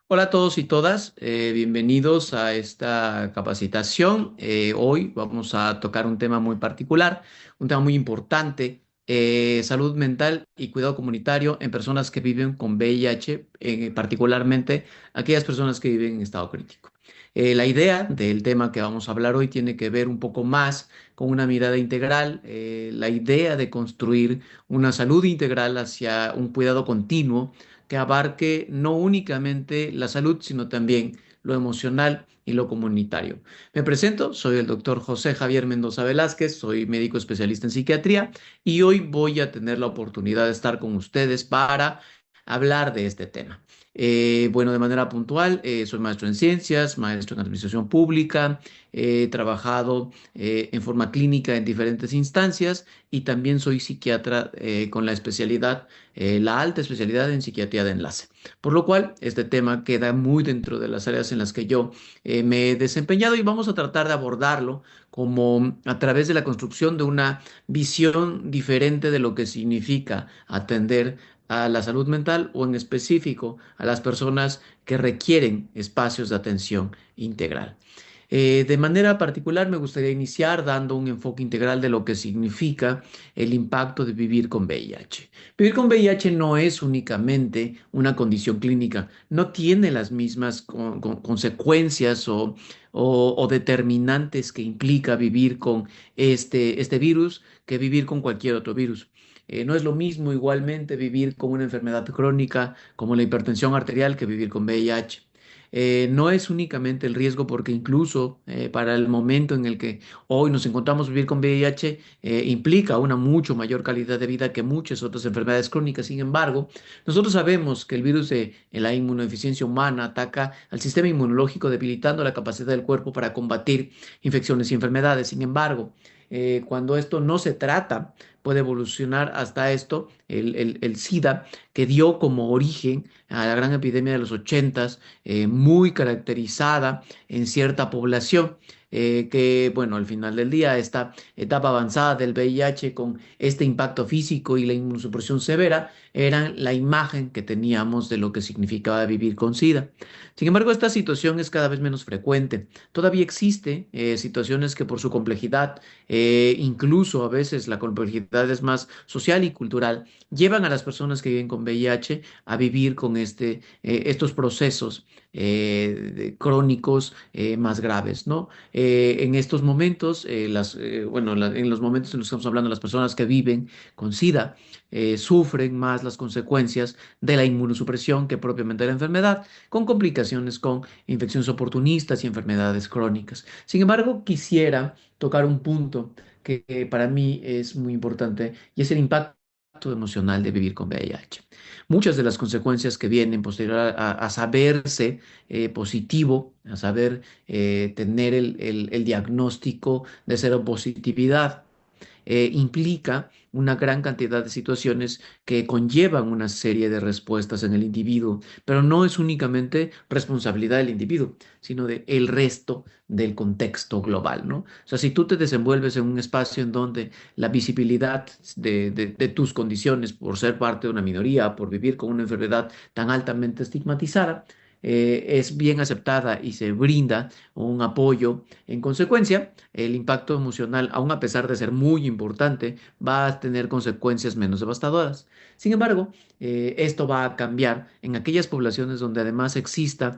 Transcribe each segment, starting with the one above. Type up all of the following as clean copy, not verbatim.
Hola a todos y todas, bienvenidos a esta capacitación. Hoy vamos a tocar un tema muy particular, un tema muy importante, salud mental y cuidado comunitario en personas que viven con VIH, particularmente aquellas personas que viven en estado crítico. La idea del tema que vamos a hablar hoy tiene que ver un poco más con una mirada integral, la idea de construir una salud integral hacia un cuidado continuo que abarque no únicamente la salud, sino también lo emocional y lo comunitario. Me presento, soy el doctor José Javier Mendoza Velázquez, soy médico especialista en psiquiatría y hoy voy a tener la oportunidad de estar con ustedes para hablar de este tema. Bueno, de manera puntual, soy maestro en ciencias, maestro en administración pública, he trabajado en forma clínica en diferentes instancias y también soy psiquiatra con la especialidad la alta especialidad en psiquiatría de enlace. Por lo cual, este tema queda muy dentro de las áreas en las que yo me he desempeñado y vamos a tratar de abordarlo como a través de la construcción de una visión diferente de lo que significa atender a la salud mental o en específico a las personas que requieren espacios de atención integral. De manera particular, me gustaría iniciar dando un enfoque integral de lo que significa el impacto de vivir con VIH. Vivir con VIH no es únicamente una condición clínica, no tiene las mismas consecuencias o determinantes que implica vivir con este virus que vivir con cualquier otro virus. No es lo mismo igualmente vivir con una enfermedad crónica como la hipertensión arterial que vivir con VIH. No es únicamente el riesgo porque incluso para el momento en el que hoy nos encontramos vivir con VIH implica una mucho mayor calidad de vida que muchas otras enfermedades crónicas. Sin embargo, nosotros sabemos que el virus de la inmunodeficiencia humana ataca al sistema inmunológico debilitando la capacidad del cuerpo para combatir infecciones y enfermedades. Sin embargo, cuando esto no se trata, puede evolucionar hasta esto, el SIDA, que dio como origen a la gran epidemia de los ochentas, muy caracterizada en cierta población. Que bueno, al final del día, esta etapa avanzada del VIH con este impacto físico y la inmunosupresión severa eran la imagen que teníamos de lo que significaba vivir con SIDA. Sin embargo, esta situación es cada vez menos frecuente. Todavía existe situaciones que por su complejidad, incluso a veces la complejidad es más social y cultural, llevan a las personas que viven con VIH a vivir con estos procesos crónicos más graves, ¿no? En estos momentos, bueno, en los momentos en los que estamos hablando, las personas que viven con SIDA sufren más las consecuencias de la inmunosupresión que propiamente de la enfermedad, con complicaciones con infecciones oportunistas y enfermedades crónicas. Sin embargo, quisiera tocar un punto que para mí es muy importante y es el impacto emocional de vivir con VIH. Muchas de las consecuencias que vienen posterior a saberse positivo, a saber tener el diagnóstico de seropositividad, implica una gran cantidad de situaciones que conllevan una serie de respuestas en el individuo, pero no es únicamente responsabilidad del individuo, sino del resto del contexto global, ¿no? O sea, si tú te desenvuelves en un espacio en donde la visibilidad de tus condiciones por ser parte de una minoría, por vivir con una enfermedad tan altamente estigmatizada, es bien aceptada y se brinda un apoyo. En consecuencia, el impacto emocional, aun a pesar de ser muy importante, va a tener consecuencias menos devastadoras. Sin embargo, esto va a cambiar en aquellas poblaciones donde además exista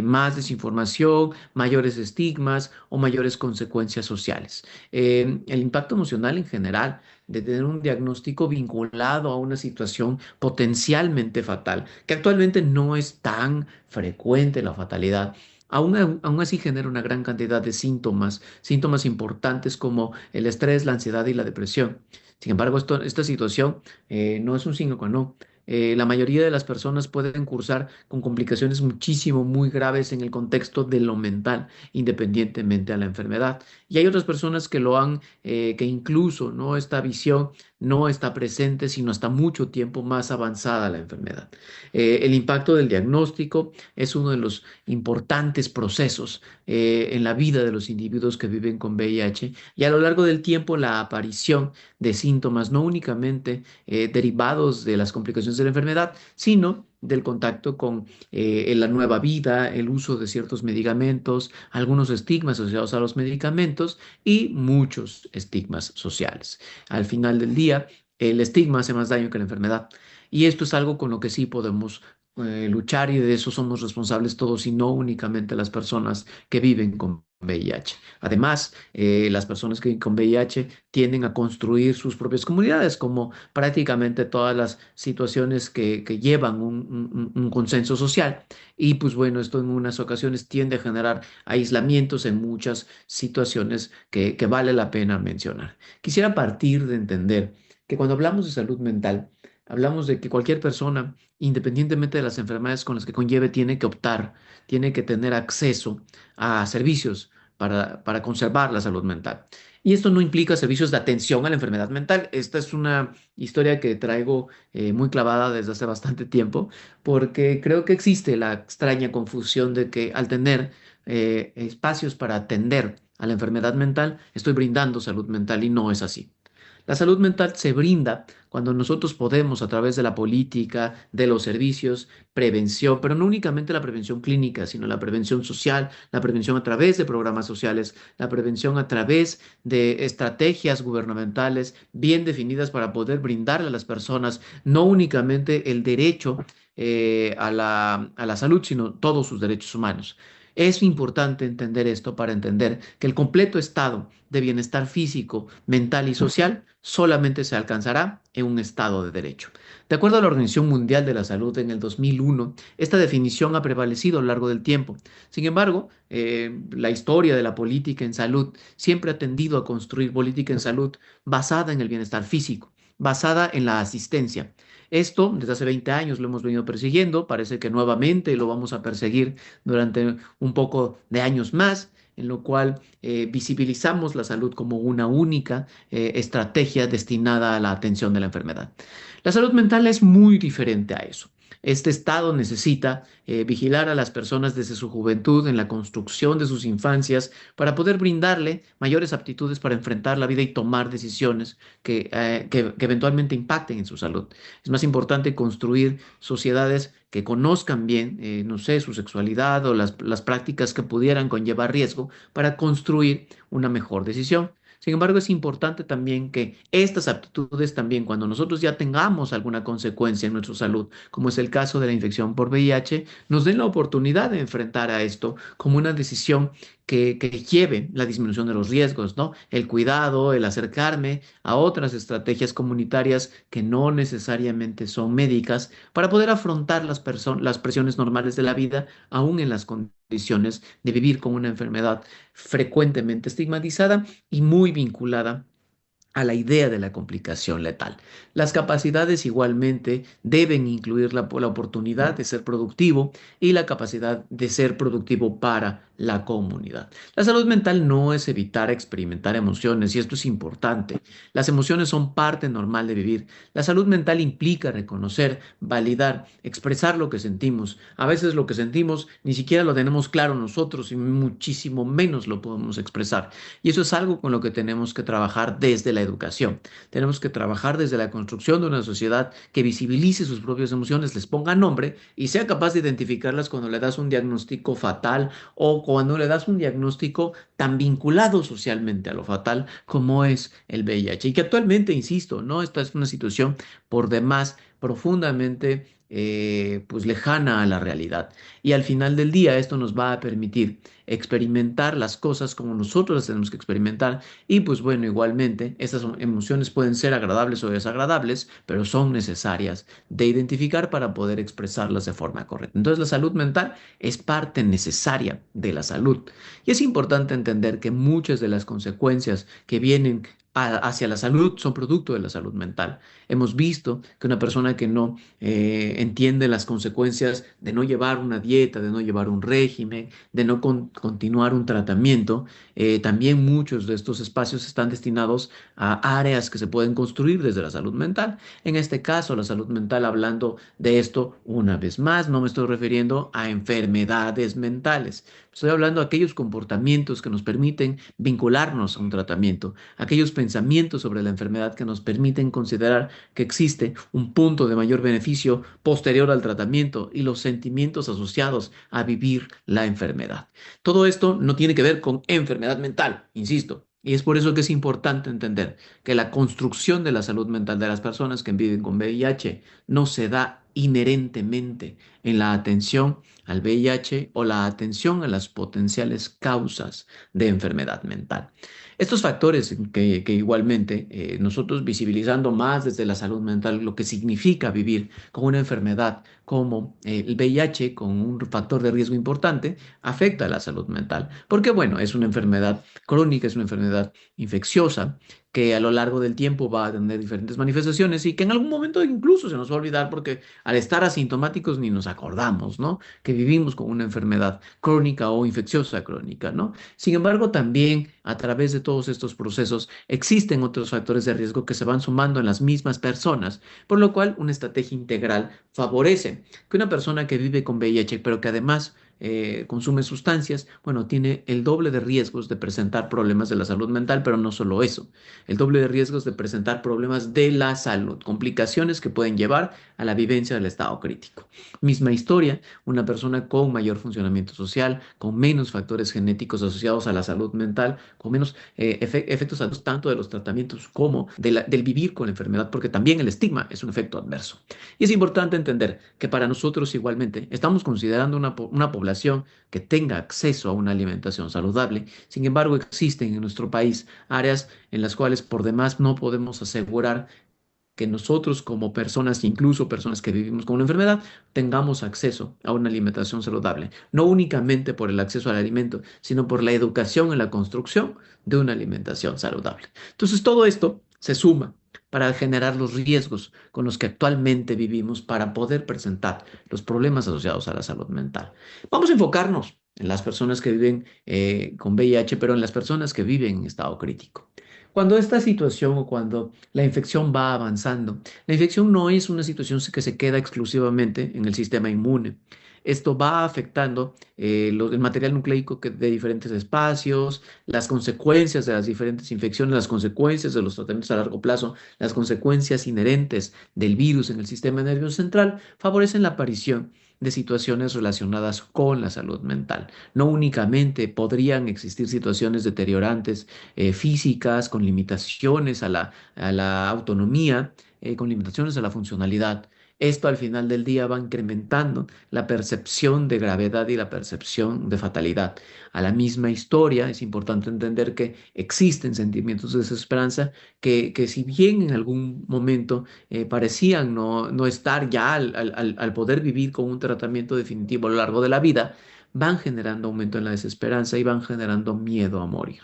más desinformación, mayores estigmas o mayores consecuencias sociales. El impacto emocional en general de tener un diagnóstico vinculado a una situación potencialmente fatal, que actualmente no es tan frecuente la fatalidad. Aún así genera una gran cantidad de síntomas, síntomas importantes como el estrés, la ansiedad y la depresión. Sin embargo, esta situación no es un signo qua non. La mayoría de las personas pueden cursar con complicaciones muchísimo, muy graves en el contexto de lo mental, independientemente a la enfermedad. Y hay otras personas que lo han, que incluso no esta visión no está presente, sino hasta mucho tiempo más avanzada la enfermedad. El impacto del diagnóstico es uno de los importantes procesos en la vida de los individuos que viven con VIH y a lo largo del tiempo la aparición de síntomas no únicamente derivados de las complicaciones de la enfermedad, sino del contacto con la nueva vida, el uso de ciertos medicamentos, algunos estigmas asociados a los medicamentos y muchos estigmas sociales. Al final del día, el estigma hace más daño que la enfermedad. Y esto es algo con lo que sí podemos luchar y de eso somos responsables todos y no únicamente las personas que viven con VIH. Además, las personas que viven con VIH tienden a construir sus propias comunidades, como prácticamente todas las situaciones que llevan un consenso social. Y pues bueno, esto en unas ocasiones tiende a generar aislamientos en muchas situaciones que vale la pena mencionar. Quisiera partir de entender que cuando hablamos de salud mental, hablamos de que cualquier persona, independientemente de las enfermedades con las que conlleve, tiene que optar, tiene que tener acceso a servicios para conservar la salud mental. Y esto no implica servicios de atención a la enfermedad mental. Esta es una historia que traigo muy clavada desde hace bastante tiempo, porque creo que existe la extraña confusión de que al tener espacios para atender a la enfermedad mental, estoy brindando salud mental y no es así. La salud mental se brinda cuando nosotros podemos, a través de la política, de los servicios, prevención, pero no únicamente la prevención clínica, sino la prevención social, la prevención a través de programas sociales, la prevención a través de estrategias gubernamentales bien definidas para poder brindarle a las personas no únicamente el derecho a la salud, sino todos sus derechos humanos. Es importante entender esto para entender que el completo estado de bienestar físico, mental y social solamente se alcanzará en un estado de derecho. De acuerdo a la Organización Mundial de la Salud en el 2001, esta definición ha prevalecido a lo largo del tiempo. Sin embargo, la historia de la política en salud siempre ha tendido a construir política en salud basada en el bienestar físico, basada en la asistencia. Esto desde hace 20 años lo hemos venido persiguiendo, parece que nuevamente lo vamos a perseguir durante un poco de años más, en lo cual visibilizamos la salud como una única estrategia destinada a la atención de la enfermedad. La salud mental es muy diferente a eso. Este estado necesita vigilar a las personas desde su juventud, en la construcción de sus infancias, para poder brindarle mayores aptitudes para enfrentar la vida y tomar decisiones que eventualmente impacten en su salud. Es más importante construir sociedades que conozcan bien, no sé, su sexualidad o las prácticas que pudieran conllevar riesgo para construir una mejor decisión. Sin embargo, es importante también que estas aptitudes también, cuando nosotros ya tengamos alguna consecuencia en nuestra salud, como es el caso de la infección por VIH, nos den la oportunidad de enfrentar a esto como una decisión que lleve la disminución de los riesgos, ¿no? El cuidado, el acercarme a otras estrategias comunitarias que no necesariamente son médicas para poder afrontar las presiones normales de la vida, aún en las condiciones de vivir con una enfermedad frecuentemente estigmatizada y muy vinculada a la idea de la complicación letal. Las capacidades igualmente deben incluir la oportunidad de ser productivo y la capacidad de ser productivo para la comunidad. La salud mental no es evitar experimentar emociones y esto es importante. Las emociones son parte normal de vivir. La salud mental implica reconocer, validar, expresar lo que sentimos. A veces lo que sentimos ni siquiera lo tenemos claro nosotros y muchísimo menos lo podemos expresar. Y eso es algo con lo que tenemos que trabajar desde la educación. Tenemos que trabajar desde la construcción de una sociedad que visibilice sus propias emociones, les ponga nombre y sea capaz de identificarlas cuando le das un diagnóstico fatal o cuando le das un diagnóstico tan vinculado socialmente a lo fatal como es el VIH. Y que actualmente, insisto, no, esta es una situación por demás profundamente pues lejana a la realidad. Y al final del día esto nos va a permitir experimentar las cosas como nosotros las tenemos que experimentar y pues bueno, igualmente estas emociones pueden ser agradables o desagradables, pero son necesarias de identificar para poder expresarlas de forma correcta. Entonces la salud mental es parte necesaria de la salud y es importante entender que muchas de las consecuencias que vienen hacia la salud son producto de la salud mental. Hemos visto que una persona que no entiende las consecuencias de no llevar una dieta, de no llevar un régimen, de no continuar un tratamiento, también muchos de estos espacios están destinados a áreas que se pueden construir desde la salud mental. En este caso, la salud mental, hablando de esto una vez más, no me estoy refiriendo a enfermedades mentales. Estoy hablando de aquellos comportamientos que nos permiten vincularnos a un tratamiento, aquellos pensamientos sobre la enfermedad que nos permiten considerar que existe un punto de mayor beneficio posterior al tratamiento y los sentimientos asociados a vivir la enfermedad. Todo esto no tiene que ver con enfermedad mental, insisto. Y es por eso que es importante entender que la construcción de la salud mental de las personas que viven con VIH no se da inherentemente en la atención al VIH o la atención a las potenciales causas de enfermedad mental. Estos factores que igualmente nosotros visibilizando más desde la salud mental lo que significa vivir con una enfermedad como el VIH, con un factor de riesgo importante, afecta a la salud mental. Porque bueno, es una enfermedad crónica, es una enfermedad infecciosa que a lo largo del tiempo va a tener diferentes manifestaciones y que en algún momento incluso se nos va a olvidar porque al estar asintomáticos ni nos acordamos, ¿no? Que vivimos con una enfermedad crónica o infecciosa crónica, ¿no? Sin embargo, también a través de todos estos procesos existen otros factores de riesgo que se van sumando en las mismas personas, por lo cual una estrategia integral favorece que una persona que vive con VIH, pero que además consume sustancias, bueno, tiene el doble de riesgos de presentar problemas de la salud mental, pero no solo eso, el doble de riesgos de presentar problemas de la salud, complicaciones que pueden llevar a la vivencia del estado crítico. Misma historia, una persona con mayor funcionamiento social, con menos factores genéticos asociados a la salud mental, con menos efectos adversos tanto de los tratamientos como del vivir con la enfermedad, porque también el estigma es un efecto adverso. Y es importante entender que para nosotros igualmente estamos considerando una población que tenga acceso a una alimentación saludable. Sin embargo, existen en nuestro país áreas en las cuales por demás no podemos asegurar que nosotros como personas, incluso personas que vivimos con una enfermedad, tengamos acceso a una alimentación saludable. No únicamente por el acceso al alimento, sino por la educación en la construcción de una alimentación saludable. Entonces, todo esto se suma para generar los riesgos con los que actualmente vivimos para poder presentar los problemas asociados a la salud mental. Vamos a enfocarnos en las personas que viven con VIH, pero en las personas que viven en estado crítico. Cuando esta situación o cuando la infección va avanzando, la infección no es una situación que se queda exclusivamente en el sistema inmune. Esto va afectando el material nucleico de diferentes espacios, las consecuencias de las diferentes infecciones, las consecuencias de los tratamientos a largo plazo, las consecuencias inherentes del virus en el sistema nervioso central, favorecen la aparición de situaciones relacionadas con la salud mental. No únicamente podrían existir situaciones deteriorantes físicas, con limitaciones a la autonomía, con limitaciones a la funcionalidad. Esto al final del día va incrementando la percepción de gravedad y la percepción de fatalidad. A la misma historia es importante entender que existen sentimientos de desesperanza que si bien en algún momento parecían no estar ya al poder vivir con un tratamiento definitivo a lo largo de la vida, van generando aumento en la desesperanza y van generando miedo a morir.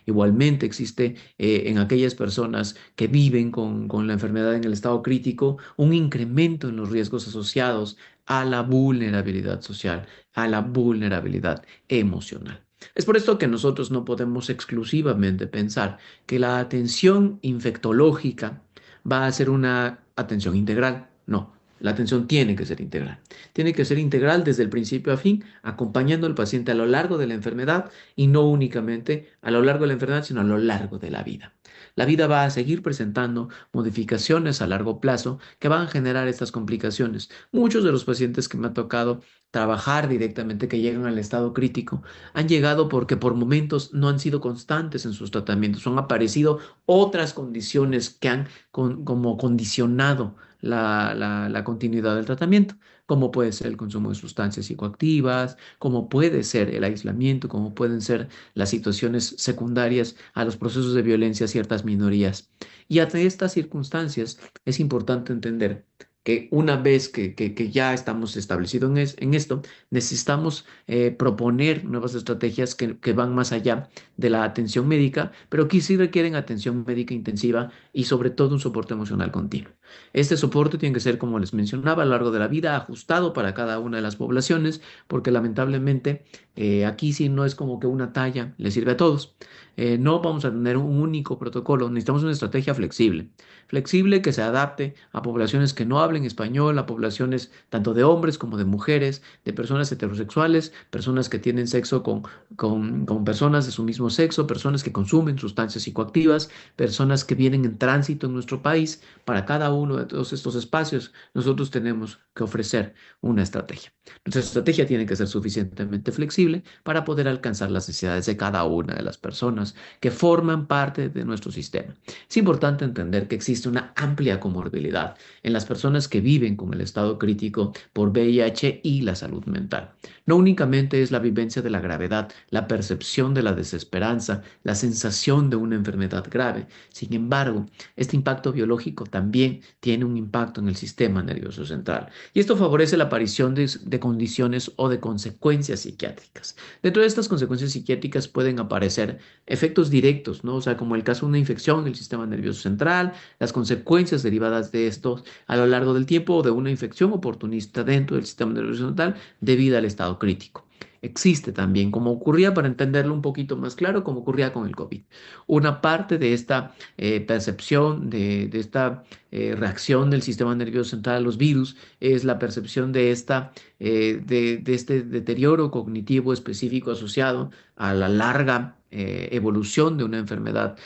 Igualmente existe en aquellas personas que viven con la enfermedad en el estado crítico un incremento en los riesgos asociados a la vulnerabilidad social, a la vulnerabilidad emocional. Es por esto que nosotros no podemos exclusivamente pensar que la atención infectológica va a ser una atención integral. No, la atención tiene que ser integral. Tiene que ser integral desde el principio a fin, acompañando al paciente a lo largo de la enfermedad y no únicamente a lo largo de la enfermedad, sino a lo largo de la vida. La vida va a seguir presentando modificaciones a largo plazo que van a generar estas complicaciones. Muchos de los pacientes que me ha tocado trabajar directamente, que llegan al estado crítico, han llegado porque por momentos no han sido constantes en sus tratamientos, han aparecido otras condiciones que han como condicionado la continuidad del tratamiento, como puede ser el consumo de sustancias psicoactivas, como puede ser el aislamiento, como pueden ser las situaciones secundarias a los procesos de violencia a ciertas minorías. Y ante estas circunstancias es importante entender que una vez que ya estamos establecidos en esto, necesitamos proponer nuevas estrategias que van más allá de la atención médica, pero que sí requieren atención médica intensiva y sobre todo un soporte emocional continuo. Este soporte tiene que ser, como les mencionaba, a lo largo de la vida, ajustado para cada una de las poblaciones, porque lamentablemente aquí sí no es como que una talla le sirve a todos. No vamos a tener un único protocolo, necesitamos una estrategia flexible. Flexible que se adapte a poblaciones que no hablen español, a poblaciones tanto de hombres como de mujeres, de personas heterosexuales, personas que tienen sexo con personas de su mismo sexo, personas que consumen sustancias psicoactivas, personas que vienen en tránsito en nuestro país. Para cada uno de todos estos espacios, nosotros tenemos que ofrecer una estrategia. Nuestra estrategia tiene que ser suficientemente flexible para poder alcanzar las necesidades de cada una de las personas que forman parte de nuestro sistema. Es importante entender que existe una amplia comorbilidad en las personas que viven con el estado crítico por VIH y la salud mental. No únicamente es la vivencia de la gravedad, la percepción de la desesperanza, la sensación de una enfermedad grave. Sin embargo, este impacto biológico también tiene un impacto en el sistema nervioso central. Y esto favorece la aparición de condiciones o de consecuencias psiquiátricas. Dentro de estas consecuencias psiquiátricas pueden aparecer efectos directos, ¿no? O sea, como el caso de una infección en el sistema nervioso central, las consecuencias derivadas de estos a lo largo del tiempo o de una infección oportunista dentro del sistema nervioso central debido al estado crítico. Existe también, como ocurría, para entenderlo un poquito más claro, como ocurría con el COVID. Una parte de esta percepción, de esta reacción del sistema nervioso central a los virus, es la percepción de este deterioro cognitivo específico asociado a la larga evolución de una enfermedad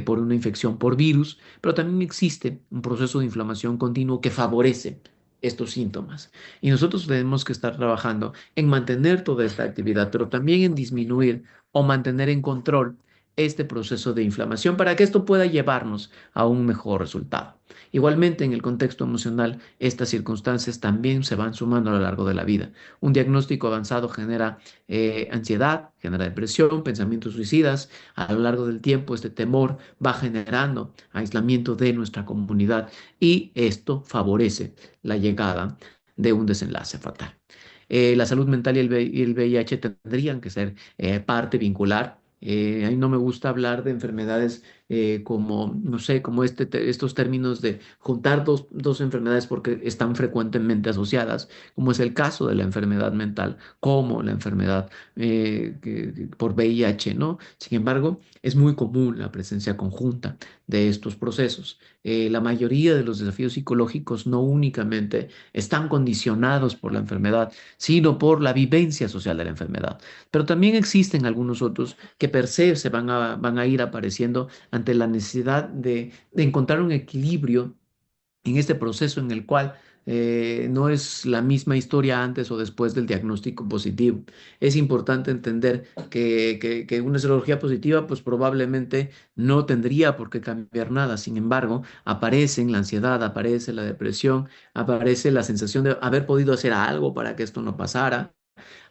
por una infección por virus, pero también existe un proceso de inflamación continuo que favorece estos síntomas. Y nosotros tenemos que estar trabajando en mantener toda esta actividad, pero también en disminuir o mantener en control este proceso de inflamación para que esto pueda llevarnos a un mejor resultado. Igualmente, en el contexto emocional, estas circunstancias también se van sumando a lo largo de la vida. Un diagnóstico avanzado genera ansiedad, genera depresión, pensamientos suicidas. A lo largo del tiempo, este temor va generando aislamiento de nuestra comunidad y esto favorece la llegada de un desenlace fatal. La salud mental y el VIH tendrían que ser parte vincular. A mí no me gusta hablar de enfermedades como, no sé, como estos términos de juntar dos enfermedades porque están frecuentemente asociadas, como es el caso de la enfermedad mental, como la enfermedad por VIH, ¿no? Sin embargo, es muy común la presencia conjunta de estos procesos. La mayoría de los desafíos psicológicos no únicamente están condicionados por la enfermedad, sino por la vivencia social de la enfermedad. Pero también existen algunos otros que per se van a ir apareciendo ante la necesidad de encontrar un equilibrio en este proceso en el cual no es la misma historia antes o después del diagnóstico positivo. Es importante entender que una serología positiva pues probablemente no tendría por qué cambiar nada. Sin embargo, aparecen la ansiedad, aparece la depresión, aparece la sensación de haber podido hacer algo para que esto no pasara.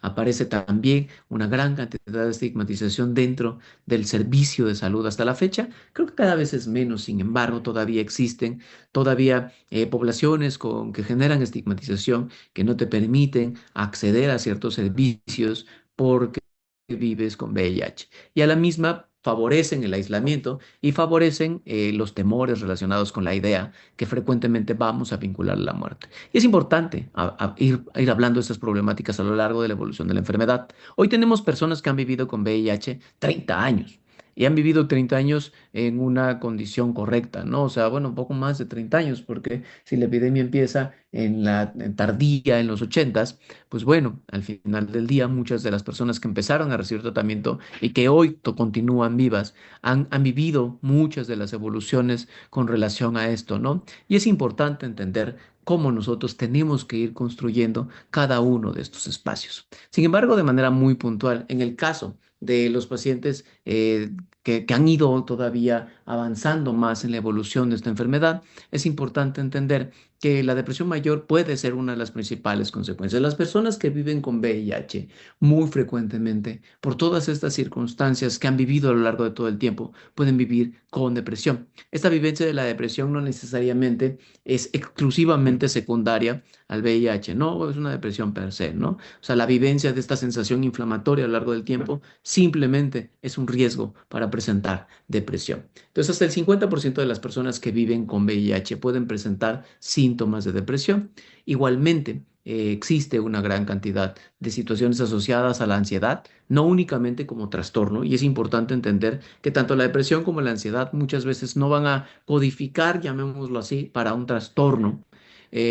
Aparece también una gran cantidad de estigmatización dentro del servicio de salud hasta la fecha. Creo que cada vez es menos, sin embargo, todavía existen todavía poblaciones que generan estigmatización, que no te permiten acceder a ciertos servicios porque vives con VIH. Y a la misma favorecen el aislamiento y favorecen los temores relacionados con la idea que frecuentemente vamos a vincular a la muerte. Y es importante ir hablando de estas problemáticas a lo largo de la evolución de la enfermedad. Hoy tenemos personas que han vivido con VIH 30 años y han vivido 30 años en una condición correcta, ¿no? O sea, bueno, un poco más de 30 años, porque si la epidemia empieza en tardía, en los 80, pues bueno, al final del día, muchas de las personas que empezaron a recibir tratamiento y que hoy continúan vivas, han vivido muchas de las evoluciones con relación a esto, ¿no? Y es importante entender cómo nosotros tenemos que ir construyendo cada uno de estos espacios. Sin embargo, de manera muy puntual, en el caso de los pacientes que han ido todavía avanzando más en la evolución de esta enfermedad, es importante entender que la depresión mayor puede ser una de las principales consecuencias. Las personas que viven con VIH muy frecuentemente, por todas estas circunstancias que han vivido a lo largo de todo el tiempo, pueden vivir con depresión. Esta vivencia de la depresión no necesariamente es exclusivamente secundaria al VIH, no es una depresión per se, ¿no? O sea, la vivencia de esta sensación inflamatoria a lo largo del tiempo simplemente es un riesgo para presentar depresión. Entonces, hasta el 50% de las personas que viven con VIH pueden presentar síntomas de depresión. Igualmente, existe una gran cantidad de situaciones asociadas a la ansiedad, no únicamente como trastorno, y es importante entender que tanto la depresión como la ansiedad muchas veces no van a codificar, llamémoslo así, para un trastorno.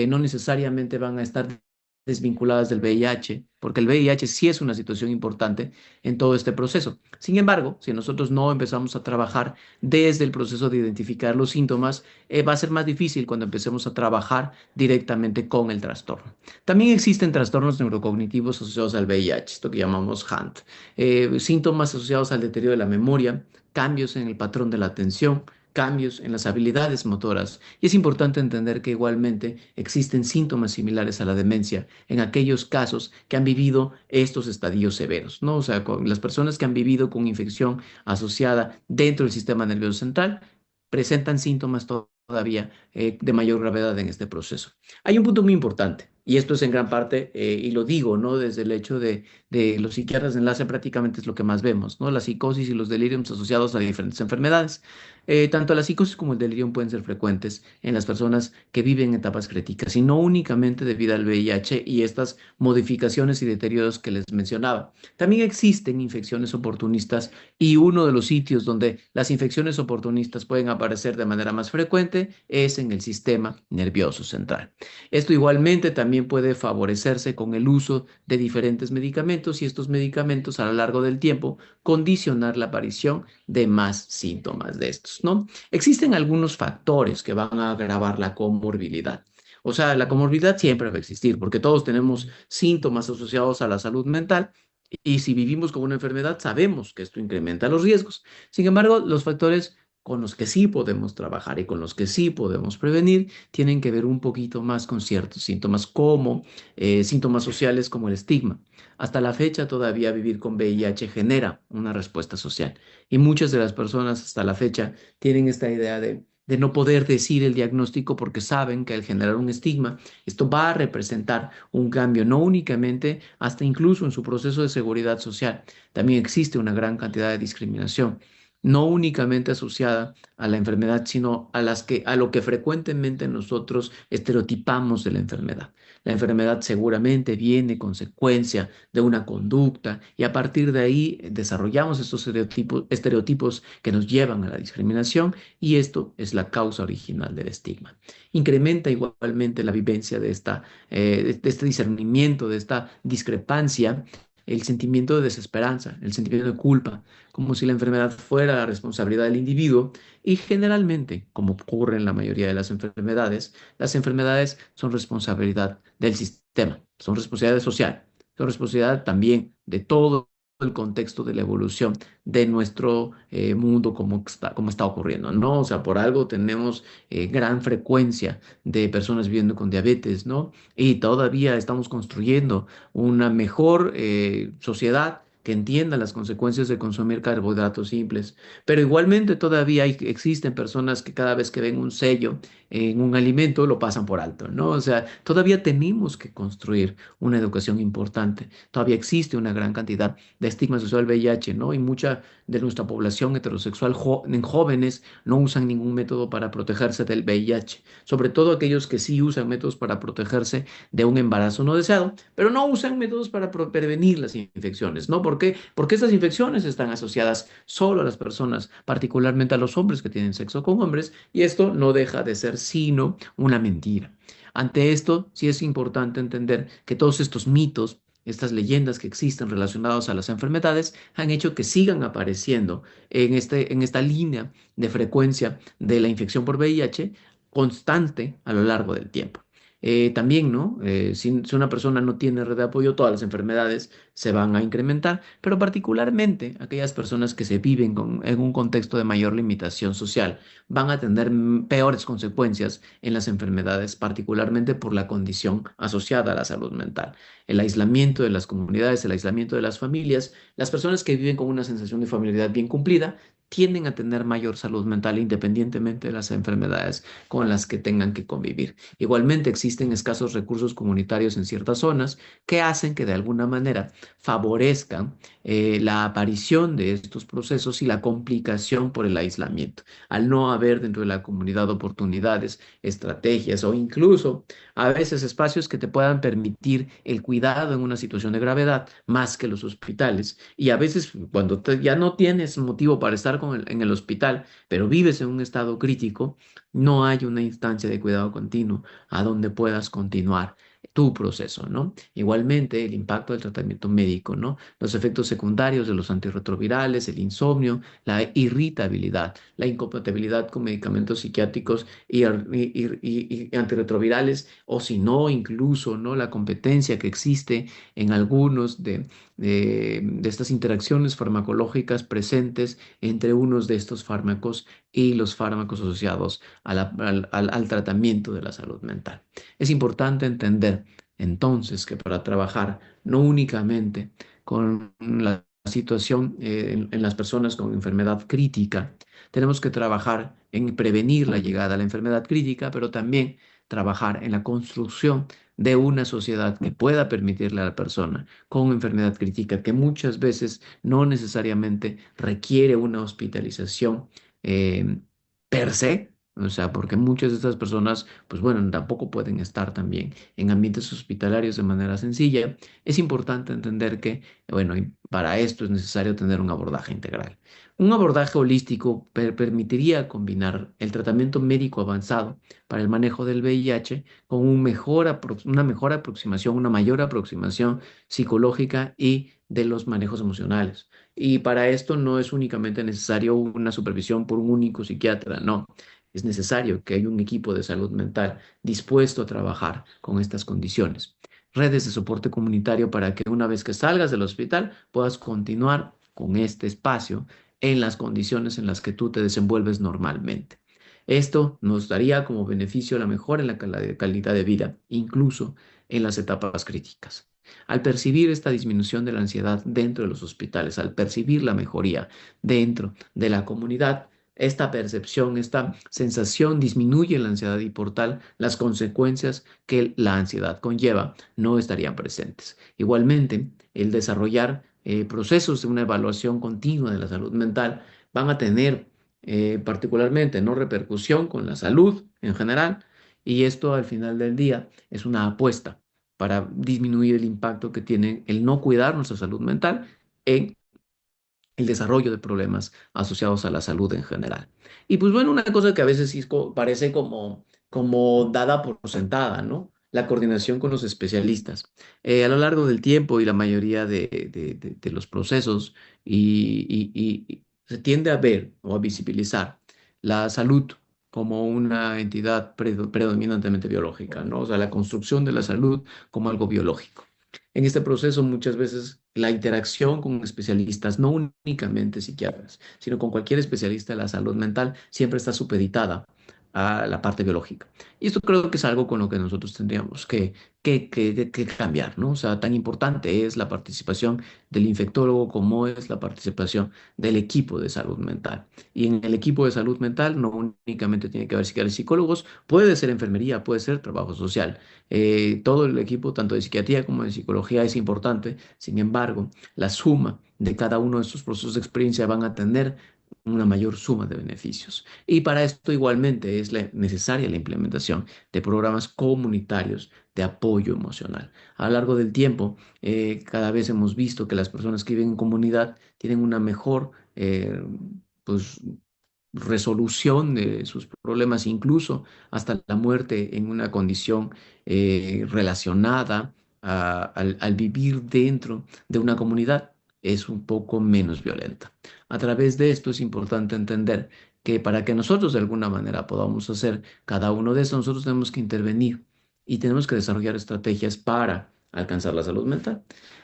No necesariamente van a estar desvinculadas del VIH, porque el VIH sí es una situación importante en todo este proceso. Sin embargo, si nosotros no empezamos a trabajar desde el proceso de identificar los síntomas, va a ser más difícil cuando empecemos a trabajar directamente con el trastorno. También existen trastornos neurocognitivos asociados al VIH, esto que llamamos HANT, síntomas asociados al deterioro de la memoria, cambios en el patrón de la atención, cambios en las habilidades motoras. Y es importante entender que igualmente existen síntomas similares a la demencia en aquellos casos que han vivido estos estadios severos, ¿no? O sea, con las personas que han vivido con infección asociada dentro del sistema nervioso central presentan síntomas todavía de mayor gravedad en este proceso. Hay un punto muy importante, y esto es en gran parte, y lo digo, ¿no? Desde el hecho de los psiquiatras de enlace prácticamente es lo que más vemos, ¿no? La psicosis y los delirios asociados a diferentes enfermedades. Tanto la psicosis como el delirium pueden ser frecuentes en las personas que viven en etapas críticas y no únicamente debido al VIH y estas modificaciones y deterioros que les mencionaba. También existen infecciones oportunistas y uno de los sitios donde las infecciones oportunistas pueden aparecer de manera más frecuente es en el sistema nervioso central. Esto igualmente también puede favorecerse con el uso de diferentes medicamentos y estos medicamentos a lo largo del tiempo condicionar la aparición de más síntomas de estos, ¿no? Existen algunos factores que van a agravar la comorbilidad. O sea, la comorbilidad siempre va a existir porque todos tenemos síntomas asociados a la salud mental y si vivimos con una enfermedad sabemos que esto incrementa los riesgos. Sin embargo, los factores con los que sí podemos trabajar y con los que sí podemos prevenir tienen que ver un poquito más con ciertos síntomas como síntomas sociales como el estigma. Hasta la fecha todavía vivir con VIH genera una respuesta social y muchas de las personas hasta la fecha tienen esta idea de no poder decir el diagnóstico porque saben que al generar un estigma, esto va a representar un cambio, no únicamente, hasta incluso en su proceso de seguridad social. También existe una gran cantidad de discriminación, no únicamente asociada a la enfermedad, sino a lo que frecuentemente nosotros estereotipamos de la enfermedad. La enfermedad seguramente viene consecuencia de una conducta y a partir de ahí desarrollamos estos estereotipos que nos llevan a la discriminación y esto es la causa original del estigma. Incrementa igualmente la vivencia de este discernimiento, de esta discrepancia, el sentimiento de desesperanza, el sentimiento de culpa, como si la enfermedad fuera la responsabilidad del individuo y generalmente, como ocurre en la mayoría de las enfermedades son responsabilidad del sistema, son responsabilidad social, son responsabilidad también de todo el contexto de la evolución de nuestro mundo como está ocurriendo, ¿no? O sea, por algo tenemos gran frecuencia de personas viviendo con diabetes, ¿no? Y todavía estamos construyendo una mejor sociedad que entienda las consecuencias de consumir carbohidratos simples. Pero igualmente todavía existen personas que cada vez que ven un sello en un alimento lo pasan por alto, ¿no? O sea, todavía tenemos que construir una educación importante. Todavía existe una gran cantidad de estigma social al VIH, ¿no? Y mucha de nuestra población heterosexual en jóvenes no usan ningún método para protegerse del VIH, sobre todo aquellos que sí usan métodos para protegerse de un embarazo no deseado, pero no usan métodos para prevenir las infecciones, ¿no? ¿Por qué? Porque estas infecciones están asociadas solo a las personas, particularmente a los hombres que tienen sexo con hombres, y esto no deja de ser sino una mentira. Ante esto, sí es importante entender que todos estos mitos, estas leyendas que existen relacionadas a las enfermedades han hecho que sigan apareciendo en esta línea de frecuencia de la infección por VIH constante a lo largo del tiempo. También, ¿no? Si una persona no tiene red de apoyo, todas las enfermedades se van a incrementar, pero particularmente aquellas personas que se viven en un contexto de mayor limitación social van a tener peores consecuencias en las enfermedades, particularmente por la condición asociada a la salud mental. El aislamiento de las comunidades, el aislamiento de las familias, las personas que viven con una sensación de familiaridad bien cumplida tienden a tener mayor salud mental independientemente de las enfermedades con las que tengan que convivir. Igualmente existen escasos recursos comunitarios en ciertas zonas que hacen que de alguna manera favorezcan la aparición de estos procesos y la complicación por el aislamiento. Al no haber dentro de la comunidad oportunidades, estrategias o incluso a veces espacios que te puedan permitir el cuidado en una situación de gravedad más que los hospitales. Y a veces cuando ya no tienes motivo para estar en el hospital, pero vives en un estado crítico, no hay una instancia de cuidado continuo a donde puedas continuar tu proceso, ¿no? Igualmente, el impacto del tratamiento médico, ¿no? Los efectos secundarios de los antirretrovirales, el insomnio, la irritabilidad, la incompatibilidad con medicamentos psiquiátricos y antirretrovirales, o si no, incluso, ¿no? La competencia que existe en algunos de estas interacciones farmacológicas presentes entre unos de estos fármacos y los fármacos asociados al tratamiento de la salud mental. Es importante entender entonces que para trabajar no únicamente con la situación en las personas con enfermedad crítica, tenemos que trabajar en prevenir la llegada a la enfermedad crítica, pero también trabajar en la construcción de una sociedad que pueda permitirle a la persona con enfermedad crítica, que muchas veces no necesariamente requiere una hospitalización eh, per se, o sea, porque muchas de estas personas, pues bueno, tampoco pueden estar también en ambientes hospitalarios de manera sencilla. Es importante entender que, bueno, y para esto es necesario tener un abordaje integral. Un abordaje holístico permitiría combinar el tratamiento médico avanzado para el manejo del VIH con una mejor aproximación, una mayor aproximación psicológica y de los manejos emocionales. Y para esto no es únicamente necesario una supervisión por un único psiquiatra, no. Es necesario que haya un equipo de salud mental dispuesto a trabajar con estas condiciones. Redes de soporte comunitario para que una vez que salgas del hospital puedas continuar con este espacio en las condiciones en las que tú te desenvuelves normalmente. Esto nos daría como beneficio la mejora en la calidad de vida, incluso en las etapas críticas. Al percibir esta disminución de la ansiedad dentro de los hospitales, al percibir la mejoría dentro de la comunidad, esta percepción, esta sensación disminuye la ansiedad y por tal las consecuencias que la ansiedad conlleva no estarían presentes. Igualmente, el desarrollar procesos de una evaluación continua de la salud mental van a tener particularmente no repercusión con la salud en general y esto al final del día es una apuesta para disminuir el impacto que tiene el no cuidar nuestra salud mental en el desarrollo de problemas asociados a la salud en general. Y pues bueno, una cosa que a veces sí parece como dada por sentada, ¿no? La coordinación con los especialistas. A lo largo del tiempo y la mayoría de los procesos se tiende a ver o a visibilizar la salud como una entidad predominantemente biológica, ¿no? O sea, la construcción de la salud como algo biológico. En este proceso muchas veces la interacción con especialistas, no únicamente psiquiatras, sino con cualquier especialista de la salud mental, siempre está supeditada a la parte biológica. Y esto creo que es algo con lo que nosotros tendríamos que cambiar, ¿no? O sea, tan importante es la participación del infectólogo como es la participación del equipo de salud mental. Y en el equipo de salud mental no únicamente tiene que haber psiquiatras y psicólogos, puede ser enfermería, puede ser trabajo social. Todo el equipo, tanto de psiquiatría como de psicología, es importante. Sin embargo, la suma de cada uno de estos procesos de experiencia van a tener una mayor suma de beneficios. Y para esto igualmente es necesaria la implementación de programas comunitarios de apoyo emocional. A lo largo del tiempo, cada vez hemos visto que las personas que viven en comunidad tienen una mejor pues, resolución de sus problemas, incluso hasta la muerte en una condición relacionada al vivir dentro de una comunidad es un poco menos violenta. A través de esto es importante entender que para que nosotros de alguna manera podamos hacer cada uno de estos, nosotros tenemos que intervenir y tenemos que desarrollar estrategias para alcanzar la salud mental.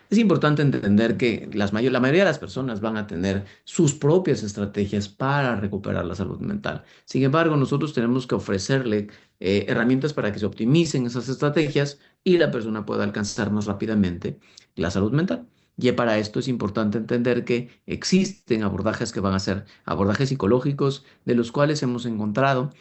Es importante entender que la mayoría de las personas van a tener sus propias estrategias para recuperar la salud mental. Sin embargo, nosotros tenemos que ofrecerle herramientas para que se optimicen esas estrategias y la persona pueda alcanzar más rápidamente la salud mental. Y para esto es importante entender que existen abordajes que van a ser abordajes psicológicos, de los cuales hemos encontrado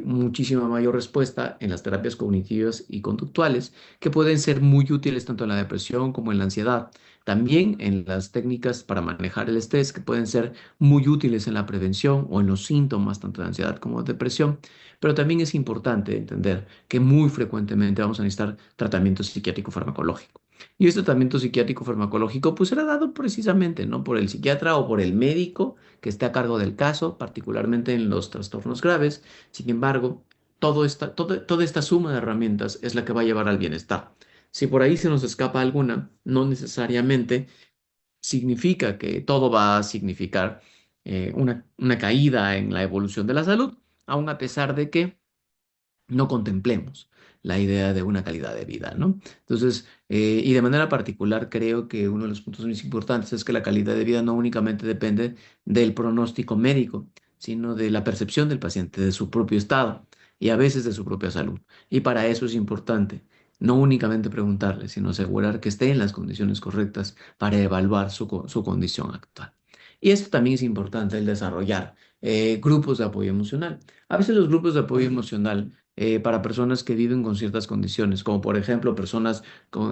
muchísima mayor respuesta en las terapias cognitivas y conductuales, que pueden ser muy útiles tanto en la depresión como en la ansiedad. También en las técnicas para manejar el estrés, que pueden ser muy útiles en la prevención o en los síntomas tanto de ansiedad como de depresión. Pero también es importante entender que muy frecuentemente vamos a necesitar tratamiento psiquiátrico farmacológico. Y este tratamiento psiquiátrico farmacológico pues será dado precisamente, ¿no?, por el psiquiatra o por el médico que esté a cargo del caso, particularmente en los trastornos graves. Sin embargo, toda esta suma de herramientas es la que va a llevar al bienestar. Si por ahí se nos escapa alguna, no necesariamente significa que todo va a significar una caída en la evolución de la salud, aun a pesar de que no contemplemos la idea de una calidad de vida, ¿no? Entonces, y de manera particular, creo que uno de los puntos más importantes es que la calidad de vida no únicamente depende del pronóstico médico, sino de la percepción del paciente, de su propio estado y a veces de su propia salud. Y para eso es importante no únicamente preguntarle, sino asegurar que esté en las condiciones correctas para evaluar su condición actual. Y esto también es importante, el desarrollar grupos de apoyo emocional. A veces los grupos de apoyo emocional para personas que viven con ciertas condiciones, como por ejemplo personas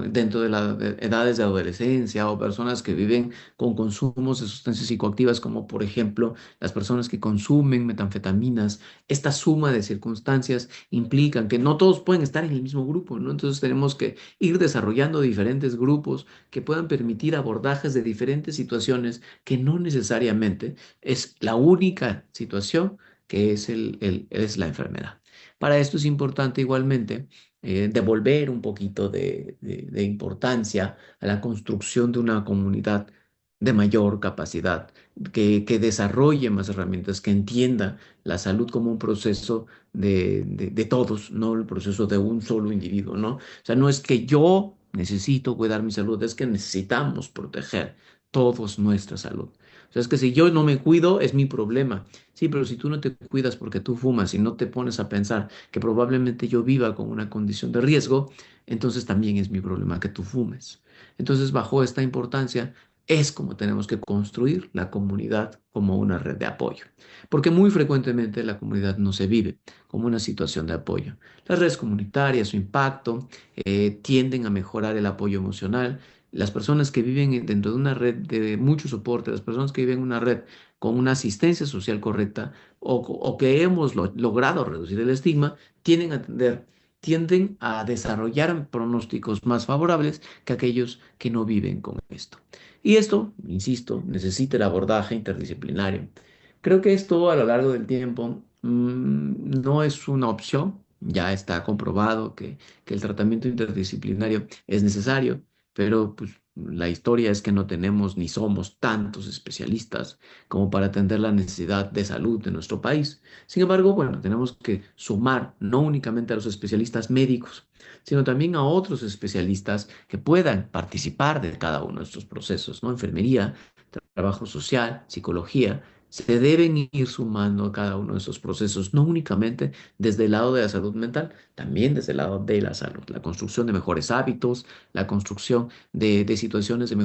dentro de las edades de adolescencia o personas que viven con consumos de sustancias psicoactivas, como por ejemplo las personas que consumen metanfetaminas. Esta suma de circunstancias implican que no todos pueden estar en el mismo grupo, ¿no? Entonces tenemos que ir desarrollando diferentes grupos que puedan permitir abordajes de diferentes situaciones que no necesariamente es la única situación que es, es la enfermedad. Para esto es importante igualmente devolver un poquito de importancia a la construcción de una comunidad de mayor capacidad, que desarrolle más herramientas, que entienda la salud como un proceso de todos, no el proceso de un solo individuo, ¿no? O sea, no es que yo necesito cuidar mi salud, es que necesitamos proteger todos nuestra salud. O sea, es que si yo no me cuido, es mi problema. Sí, pero si tú no te cuidas porque tú fumas y no te pones a pensar que probablemente yo viva con una condición de riesgo, entonces también es mi problema que tú fumes. Entonces, bajo esta importancia, es como tenemos que construir la comunidad como una red de apoyo. Porque muy frecuentemente la comunidad no se vive como una situación de apoyo. Las redes comunitarias, su impacto, tienden a mejorar el apoyo emocional. Las personas que viven dentro de una red de mucho soporte, las personas que viven en una red con una asistencia social correcta o que hemos logrado reducir el estigma, tienden a desarrollar pronósticos más favorables que aquellos que no viven con esto. Y esto, insisto, necesita el abordaje interdisciplinario. Creo que esto a lo largo del tiempo no es una opción. Ya está comprobado que el tratamiento interdisciplinario es necesario, pero pues, la historia es que no tenemos ni somos tantos especialistas como para atender la necesidad de salud de nuestro país. Sin embargo, bueno, tenemos que sumar no únicamente a los especialistas médicos, sino también a otros especialistas que puedan participar de cada uno de estos procesos, ¿no? Enfermería, trabajo social, psicología. Se deben ir sumando a cada uno de estos procesos, no únicamente desde el lado de la salud mental, también desde el lado de la salud, la construcción de mejores hábitos, la construcción de situaciones de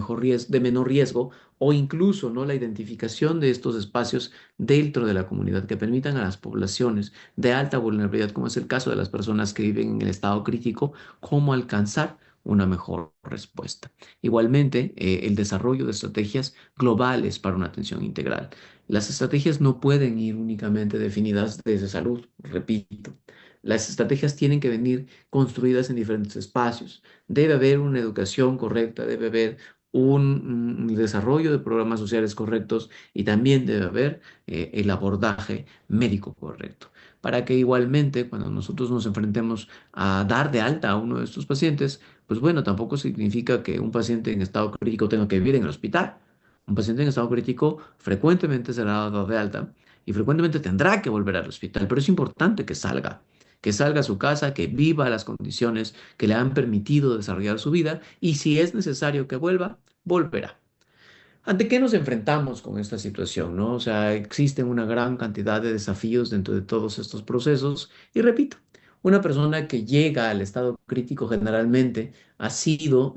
de menor riesgo o incluso, ¿no?, la identificación de estos espacios dentro de la comunidad que permitan a las poblaciones de alta vulnerabilidad, como es el caso de las personas que viven en el estado crítico, cómo alcanzar una mejor respuesta. Igualmente, el desarrollo de estrategias globales para una atención integral. Las estrategias no pueden ir únicamente definidas desde salud, repito. Las estrategias tienen que venir construidas en diferentes espacios. Debe haber una educación correcta, debe haber un desarrollo de programas sociales correctos y también debe haber el abordaje médico correcto. Para que igualmente cuando nosotros nos enfrentemos a dar de alta a uno de estos pacientes, pues bueno, tampoco significa que un paciente en estado crítico tenga que vivir en el hospital. Un paciente en estado crítico frecuentemente será dado de alta y frecuentemente tendrá que volver al hospital, pero es importante que salga, que salga a su casa, que viva las condiciones que le han permitido desarrollar su vida y si es necesario que vuelva, volverá. ¿Ante qué nos enfrentamos con esta situación, no? O sea, existen una gran cantidad de desafíos dentro de todos estos procesos y repito, una persona que llega al estado crítico generalmente ha sido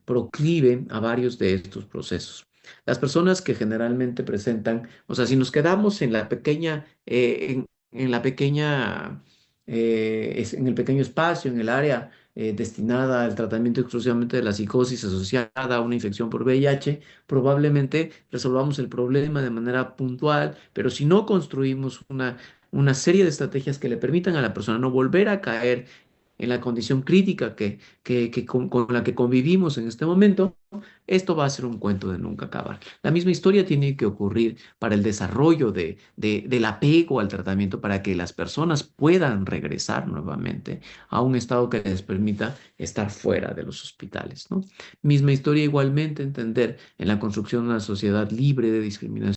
proclive a varios de estos procesos. Las personas que generalmente presentan, o sea, si nos quedamos en la pequeña, en la pequeña, en el pequeño espacio, en el área destinada al tratamiento exclusivamente de la psicosis asociada a una infección por VIH, probablemente resolvamos el problema de manera puntual, pero si no construimos una serie de estrategias que le permitan a la persona no volver a caer en la condición crítica con la que convivimos en este momento, esto va a ser un cuento de nunca acabar. La misma historia tiene que ocurrir para el desarrollo del apego al tratamiento para que las personas puedan regresar nuevamente a un estado que les permita estar fuera de los hospitales, ¿no? Misma historia igualmente entender en la construcción de una sociedad libre de discriminación